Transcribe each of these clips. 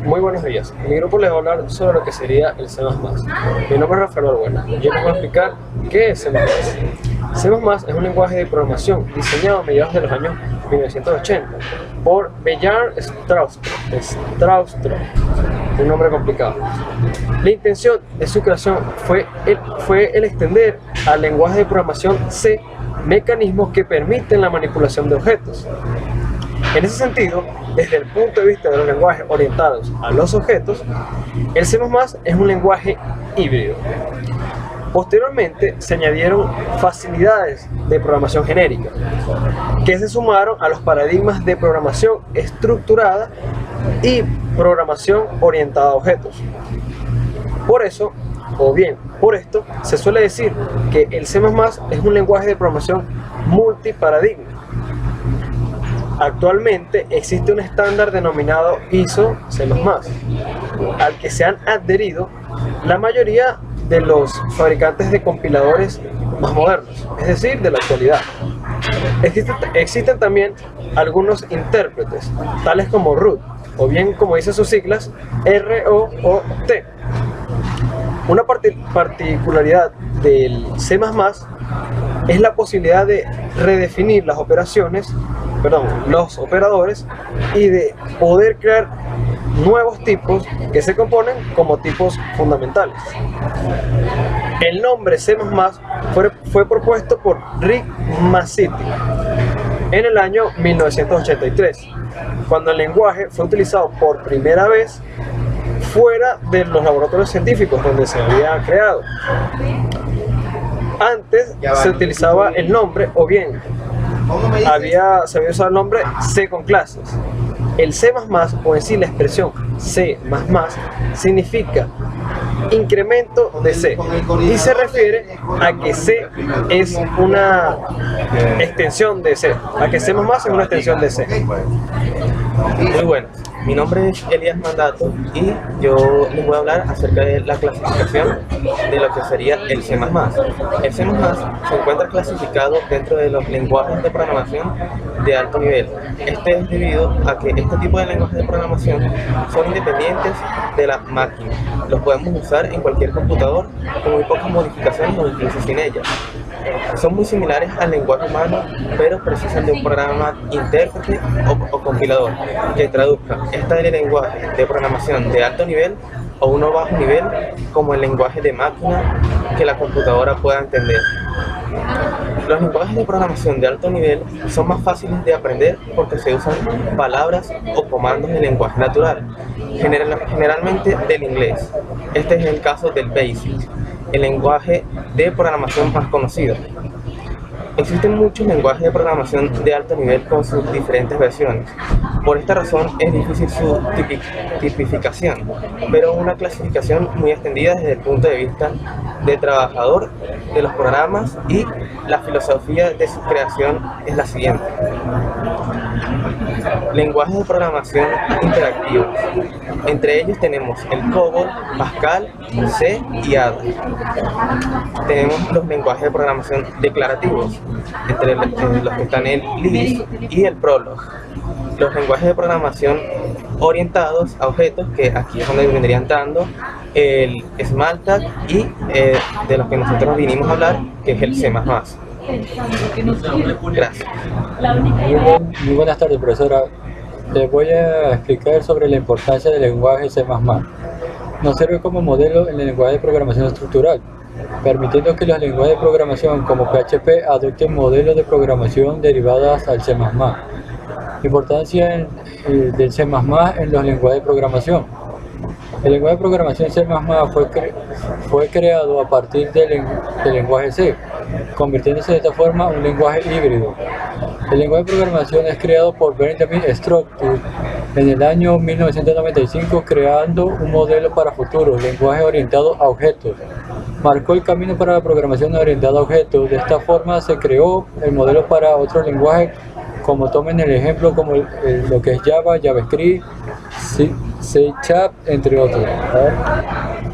Muy buenos días. En mi grupo les voy a hablar sobre lo que sería el C++. Mi nombre es Rafael Balbuena y yo les voy a explicar qué es C++. C++ es un lenguaje de programación diseñado a mediados de los años 1980 por Bjarne Stroustrup, un nombre complicado. La intención de su creación fue el extender al lenguaje de programación C mecanismos que permiten la manipulación de objetos. En ese sentido, desde el punto de vista de los lenguajes orientados a los objetos, el C++ es un lenguaje híbrido. Posteriormente se añadieron facilidades de programación genérica, que se sumaron a los paradigmas de programación estructurada y programación orientada a objetos. Por eso, o bien por esto, se suele decir que el C++ es un lenguaje de programación multiparadigma. Actualmente existe un estándar denominado ISO C++, al que se han adherido la mayoría de los fabricantes de compiladores más modernos, es decir, de la actualidad. Existen también algunos intérpretes, tales como root, o bien como dicen sus siglas, ROOT. Una particularidad del C++ es la posibilidad de redefinir los operadores y de poder crear nuevos tipos que se componen como tipos fundamentales. El nombre C++ fue propuesto por Rick Massity en el año 1983, cuando el lenguaje fue utilizado por primera vez fuera de los laboratorios científicos donde se había creado. Antes se utilizaba el nombre, o bien se había usado el nombre C con clases. El C++, o en sí la expresión C++, significa incremento de C y se refiere a que C es una extensión de C, a que C++ es una extensión de C. Muy buenas, mi nombre es Elías Mandato y yo les voy a hablar acerca de la clasificación de lo que sería el C++. El C++ se encuentra clasificado dentro de los lenguajes de programación de alto nivel. Este es debido a que este tipo de lenguajes de programación son independientes de la máquina. Los podemos usar en cualquier computador con muy pocas modificaciones o incluso sin ellas. Son muy similares al lenguaje humano, pero precisan de un programa intérprete o compilador que traduzca este lenguaje de programación de alto nivel o uno bajo nivel como el lenguaje de máquina que la computadora pueda entender. Los lenguajes de programación de alto nivel son más fáciles de aprender porque se usan palabras o comandos de lenguaje natural, generalmente del inglés. Este es el caso del BASIC, el lenguaje de programación más conocido. Existen muchos lenguajes de programación de alto nivel con sus diferentes versiones. Por esta razón es difícil su tipificación, pero una clasificación muy extendida desde el punto de vista del trabajador de los programas, y la filosofía de su creación es la siguiente. Lenguajes de programación interactivos. Entre ellos tenemos el COBOL, Pascal, C y Ada. Tenemos los lenguajes de programación declarativos, entre los que están el Lisp y el Prolog. Los lenguajes de programación orientados a objetos, que aquí es donde vendría entrando el Smalltalk y de los que nosotros vinimos a hablar, que es el C++. Gracias. Muy buenas tardes, profesora. Les voy a explicar sobre la importancia del lenguaje C++. Nos sirve como modelo en el lenguaje de programación estructural, permitiendo que los lenguajes de programación como PHP adopten modelos de programación derivadas al C++. Importancia del C++ en los lenguajes de programación. El lenguaje de programación C++ fue creado a partir del lenguaje C, convirtiéndose de esta forma en un lenguaje híbrido. El lenguaje de programación es creado por Benjamin Stroustrup en el año 1995, creando un modelo para futuros, lenguaje orientado a objetos. Marcó el camino para la programación orientada a objetos. De esta forma se creó el modelo para otros lenguajes, como tomen el ejemplo como lo que es Java, JavaScript, C#, entre otros.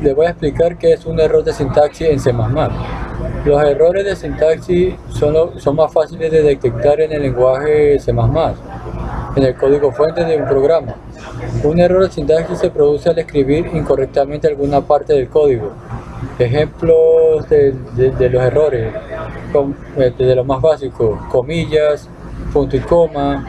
Les voy a explicar qué es un error de sintaxis en C++. Los errores de sintaxis son más fáciles de detectar en el lenguaje C++. en el código fuente de un programa. Un error de sintaxis se produce al escribir incorrectamente alguna parte del código. Ejemplos de los errores, de lo más básico: comillas, punto y coma,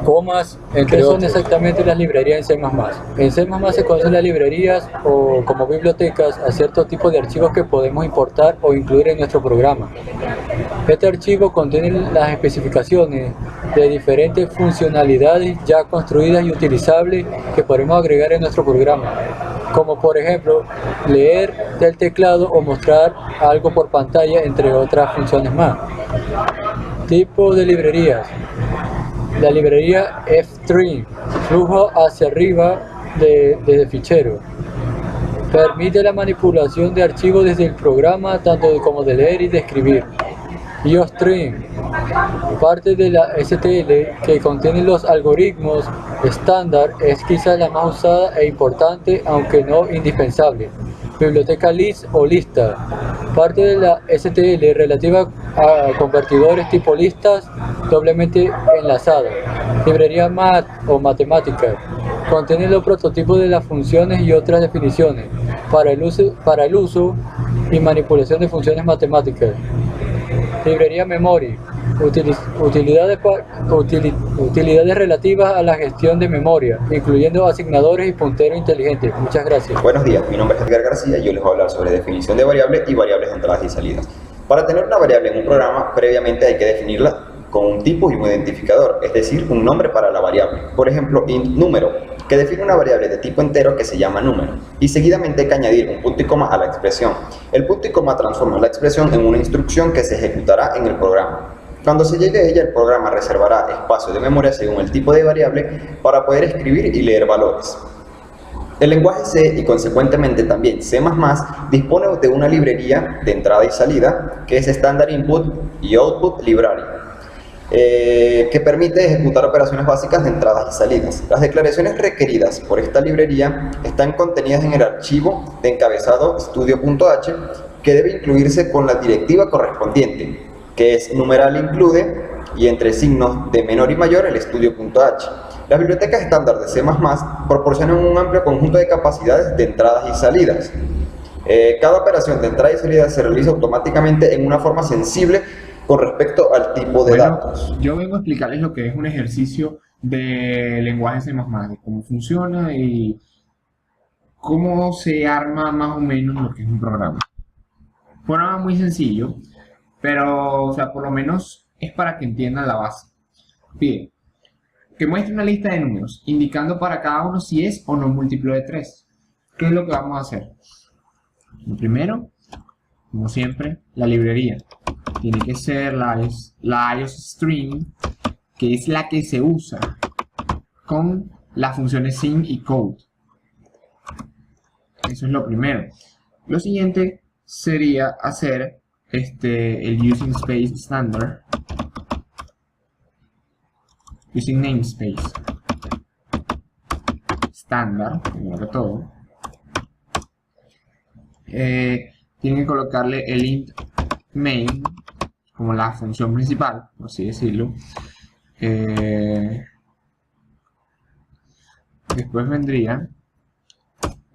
comas, entre otros. Son exactamente las librerías en C++. En C++ se conocen las librerías o como bibliotecas a ciertos tipos de archivos que podemos importar o incluir en nuestro programa. Este archivo contiene las especificaciones de diferentes funcionalidades ya construidas y utilizables que podemos agregar en nuestro programa, como por ejemplo leer del teclado o mostrar algo por pantalla, entre otras funciones más. Tipos de librerías: la librería F-String, flujo hacia arriba desde fichero. Permite la manipulación de archivos desde el programa, tanto como de leer y de escribir. IOStream, parte de la STL que contiene los algoritmos estándar, es quizás la más usada e importante, aunque no indispensable. Biblioteca list o lista, parte de la STL relativa a convertidores tipo listas doblemente enlazadas. Librería Mat o matemática, contiene los prototipos de las funciones y otras definiciones para el uso y manipulación de funciones matemáticas. Librería Memory, utilidades relativas a la gestión de memoria, incluyendo asignadores y punteros inteligentes. Muchas gracias. Buenos días, mi nombre es Edgar García y yo les voy a hablar sobre definición de variables y variables de entradas y salidas. Para tener una variable en un programa, previamente hay que definirla con un tipo y un identificador, es decir, un nombre para la variable. Por ejemplo, int número, que define una variable de tipo entero que se llama número, y seguidamente hay que añadir un punto y coma a la expresión. El punto y coma transforma la expresión en una instrucción que se ejecutará en el programa. Cuando se llegue a ella, el programa reservará espacio de memoria según el tipo de variable para poder escribir y leer valores. El lenguaje C y consecuentemente también C++ dispone de una librería de entrada y salida que es Standard Input y Output Library, que permite ejecutar operaciones básicas de entradas y salidas. Las declaraciones requeridas por esta librería están contenidas en el archivo de encabezado studio.h, que debe incluirse con la directiva correspondiente, que es numeral include y entre signos de menor y mayor el studio.h. Las bibliotecas estándar de C++ proporcionan un amplio conjunto de capacidades de entradas y salidas. Cada operación de entrada y salida se realiza automáticamente en una forma sensible con respecto al tipo de datos. Yo vengo a explicarles lo que es un ejercicio de lenguaje C++, de cómo funciona y cómo se arma más o menos lo que es un programa. Un programa muy sencillo, pero o sea, por lo menos es para que entiendan la base. Pide que muestre una lista de números, indicando para cada uno si es o no múltiplo de 3. ¿Qué es lo que vamos a hacer? Lo primero, como siempre, la librería. Tiene que ser la IOStream, que es la que se usa con las funciones sim y code. Eso es lo primero. Lo siguiente sería hacer el using space standard, using namespace estándar, primero que todo. Tienen que colocarle el int main como la función principal, por así decirlo. Después vendría,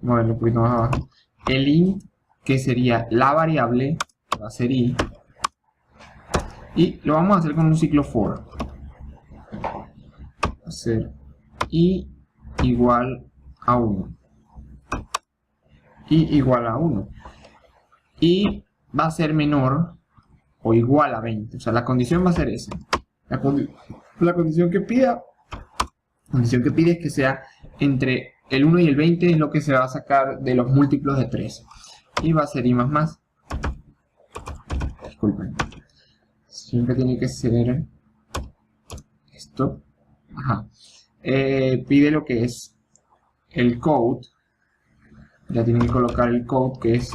moverlo un poquito más abajo, el int, que sería la variable, que va a ser i, y lo vamos a hacer con un ciclo for. Va a ser i igual a 1, i igual a 1, y va a ser menor o igual a 20, o sea, la condición va a ser esa. La condición que pide es que sea entre el 1 y el 20, es lo que se va a sacar de los múltiplos de 3. Y va a ser i++. Disculpen. Siempre tiene que ser esto. Ajá. Pide lo que es el code. Ya tienen que colocar el code, que es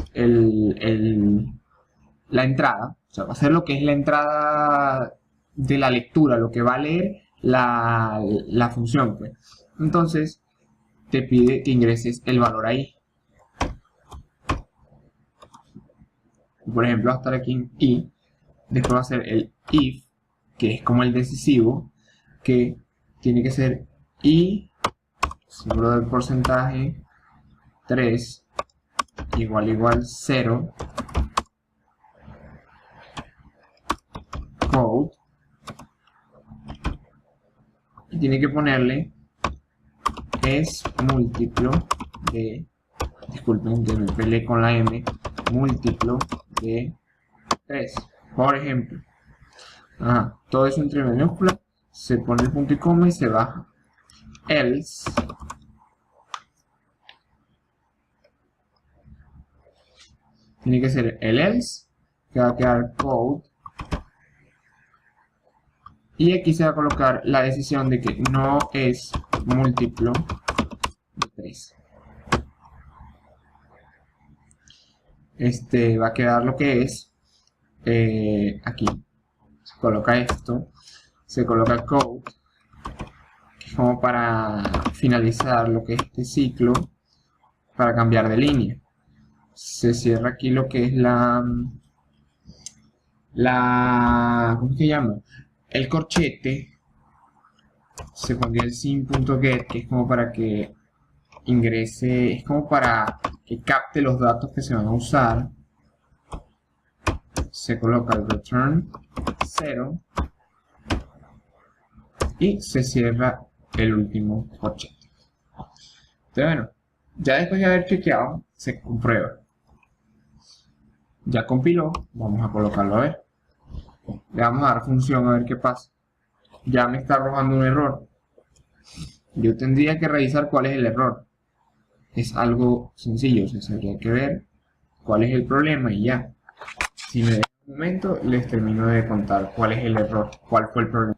la entrada. O sea, va a ser lo que es la entrada de la lectura, lo que va a leer la función, pues. Entonces, te pide que ingreses el valor ahí. Por ejemplo, va a estar aquí en i. Después va a ser el if, que es como el decisivo. que tiene que ser i, símbolo del porcentaje, 3 igual 0, code, y tiene que ponerle es múltiplo de, disculpen que me peleé con la m, múltiplo de 3, por ejemplo. Todo eso entre minúsculas, se pone el punto y coma y se baja. Else tiene que ser el else, que va a quedar code, y aquí se va a colocar la decisión de que no es múltiplo de 3. Va a quedar lo que es aquí. Se coloca esto, se coloca el code, que es como para finalizar lo que es este ciclo, para cambiar de línea. Se cierra aquí lo que es ¿cómo se llama? El corchete. Se pondría el sim.get, que es como para que ingrese, es como para que capte los datos que se van a usar. Se coloca el return 0 y se cierra el último corchete. Entonces, bueno, ya después de haber chequeado, se comprueba. Ya compiló, vamos a colocarlo a ver. Le vamos a dar función a ver qué pasa. Ya me está arrojando un error. Yo tendría que revisar cuál es el error. Es algo sencillo, o sea, tendría que ver cuál es el problema y ya. Si me dejan un momento, les termino de contar cuál es el error, cuál fue el problema.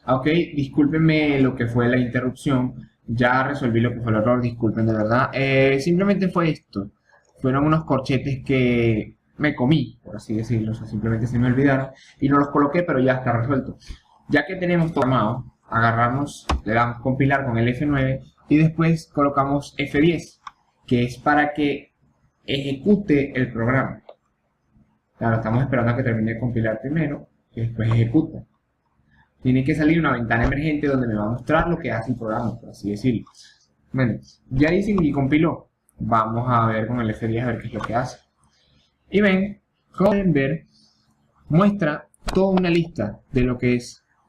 Ok, discúlpenme lo que fue la interrupción. Ya resolví lo que fue el error, disculpen de verdad. Simplemente fue esto. Fueron unos corchetes que me comí, por así decirlo. O sea, simplemente se me olvidaron y no los coloqué, pero ya está resuelto. Ya que tenemos todo armado, agarramos, le damos compilar con el F9 y después colocamos F10, que es para que ejecute el programa. Claro, estamos esperando a que termine de compilar primero y después ejecuta. Tiene que salir una ventana emergente donde me va a mostrar lo que hace el programa, por así decirlo. Bueno, ya hice y compiló. Vamos a ver con el F10 a ver qué es lo que hace. Y ven, como pueden ver, muestra toda una lista de lo que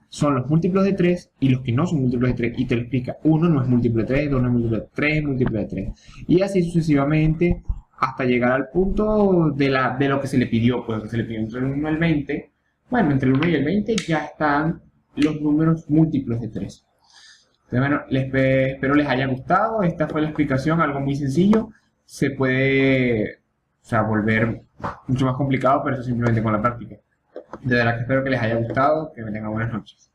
son los múltiplos de 3 y los que no son múltiplos de 3, y te lo explica. 1 no es múltiplo de 3, 2 no es múltiplo de 3, 3 es múltiplo de 3. Y así sucesivamente hasta llegar al punto de lo que se le pidió, pues que se le pidió entre el 1 y el 20. Bueno, entre el 1 y el 20 ya están los números múltiplos de 3. Entonces, bueno, espero les haya gustado. Esta fue la explicación, algo muy sencillo. Se puede, volver mucho más complicado, pero eso simplemente con la práctica. De verdad que espero que les haya gustado, que me tengan buenas noches.